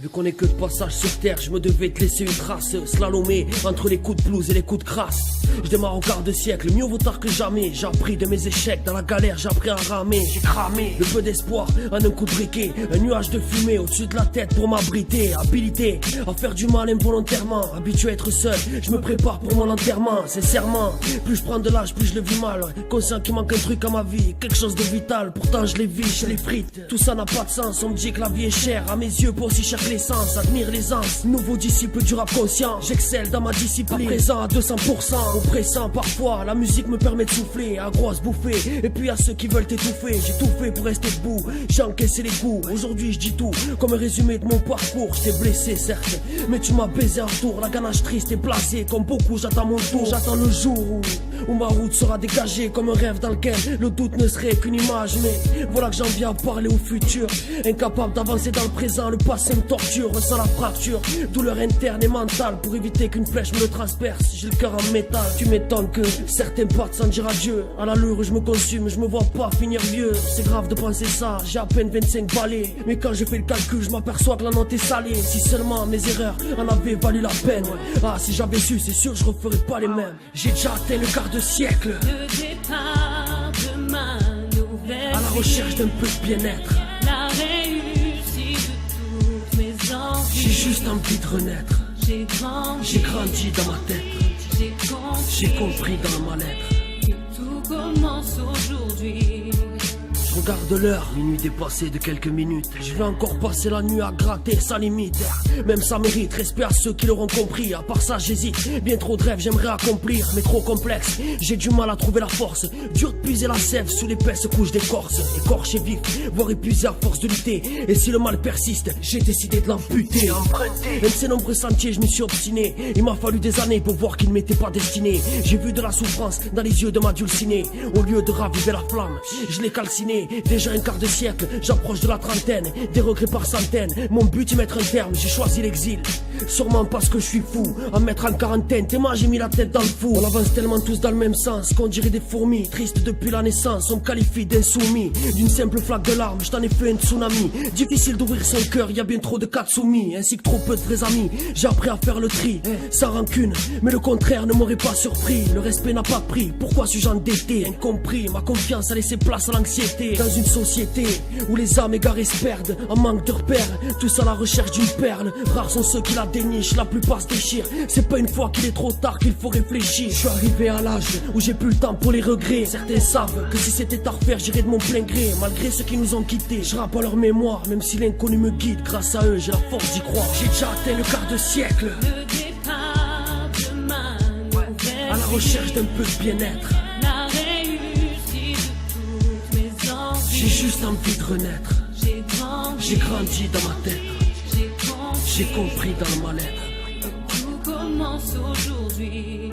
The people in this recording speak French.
Vu qu'on est que de passage sur terre, je me devais te laisser une trace. Slalomer entre les coups de blues et les coups de crasse. Je démarre au quart de siècle, mieux vaut tard que jamais. J'ai appris de mes échecs, dans la galère j'ai appris à ramer. J'ai cramé le peu d'espoir en un coup de briquet. Un nuage de fumée au-dessus de la tête pour m'abriter. Habilité à faire du mal involontairement. Habitué à être seul, je me prépare pour mon enterrement. Sincèrement, plus je prends de l'âge, plus je le vis mal. Conscient qu'il manque un truc à ma vie, quelque chose de vital. Pourtant je les vis, je les frite. Tout ça n'a pas de sens, on me dit que la vie est chère. À mes yeux, pas aussi cher que l'essence. Admire l'aisance, nouveau disciple du rap conscient. J'excelle dans ma discipline, présent à 200%. Oppressant parfois, la musique me permet de souffler. À grosse bouffée, et puis à ceux qui veulent t'étouffer. J'ai tout fait pour rester debout, j'ai encaissé les coups. Aujourd'hui je dis tout, comme un résumé de mon parcours. Je t'ai blessé certes, mais tu m'as baisé en retour. La ganache triste est blasée, comme beaucoup j'attends mon tour. J'attends le jour où ma route sera dégagée. Comme un rêve dans lequel le doute ne serait qu'une image. Mais voilà que j'en viens à parler au futur. Incapable d'avancer dans le présent, le passé me torture. Ressens la fracture, douleur interne et mentale. Pour éviter qu'une flèche me le transperce, j'ai le cœur en métal. Tu m'étonnes que certains partent sans dire adieu. À l'allure où je me consume, je me vois pas finir vieux. C'est grave de penser ça, j'ai à peine 25 balais. Mais quand je fais le calcul, je m'aperçois que la note est salée. Si seulement mes erreurs en avaient valu la peine. Ah, si j'avais su, c'est sûr je referais pas les mêmes. J'ai déjà atteint le quart de siècle. Le départ de ma nouvelle à la recherche d'un peu de bien-être. La réussite de toutes mes envies. J'ai juste envie de renaître. J'ai grandi dans ma tête. J'ai compris dans ma lettre que tout commence aujourd'hui. Je regarde l'heure, minuit dépassé de quelques minutes. Je vais encore passer la nuit à gratter sans limite. Même ça mérite, respect à ceux qui l'auront compris. À part ça j'hésite, bien trop de rêves j'aimerais accomplir. Mais trop complexe, j'ai du mal à trouver la force. Dur de puiser la sève sous l'épaisse couche d'écorce. Écorché vif, voire épuisé à force de lutter. Et si le mal persiste, j'ai décidé de l'amputer. Même ces nombreux sentiers je m'y suis obstiné. Il m'a fallu des années pour voir qu'il ne m'était pas destiné. J'ai vu de la souffrance dans les yeux de ma dulcinée. Au lieu de raviver la flamme, je l'ai calciné. Déjà un quart de siècle, j'approche de la trentaine. Des regrets par centaines, mon but y mettre un terme. J'ai choisi l'exil, sûrement parce que je suis fou. À mettre en quarantaine, tellement j'ai mis la tête dans le fou. On avance tellement tous dans le même sens qu'on dirait des fourmis. Triste depuis la naissance, on me qualifie d'insoumis. D'une simple flaque de larmes, je t'en ai fait un tsunami. Difficile d'ouvrir son cœur, y a bien trop de Katsumi. Ainsi que trop peu de vrais amis, j'ai appris à faire le tri. Sans rancune, mais le contraire ne m'aurait pas surpris. Le respect n'a pas de prix, pourquoi suis-je endetté? Incompris, ma confiance a laissé place à l'anxiété. Dans une société où les âmes égarées se perdent en manque de repères, tous à la recherche d'une perle. Rares sont ceux qui la dénichent, la plupart se déchirent. C'est pas une fois qu'il est trop tard qu'il faut réfléchir. Je suis arrivé à l'âge où j'ai plus le temps pour les regrets. Certains savent que si c'était à refaire j'irais de mon plein gré. Malgré ceux qui nous ont quittés, je rappe à leur mémoire. Même si l'inconnu me guide, grâce à eux j'ai la force d'y croire. J'ai déjà atteint le quart de siècle. Le départ de ma nouvelle à la recherche d'un peu de bien-être. La réussite de toutes mes envies. J'ai juste envie de renaître. J'ai grandi dans ma tête. J'ai compris dans ma lettre. Tout commence aujourd'hui.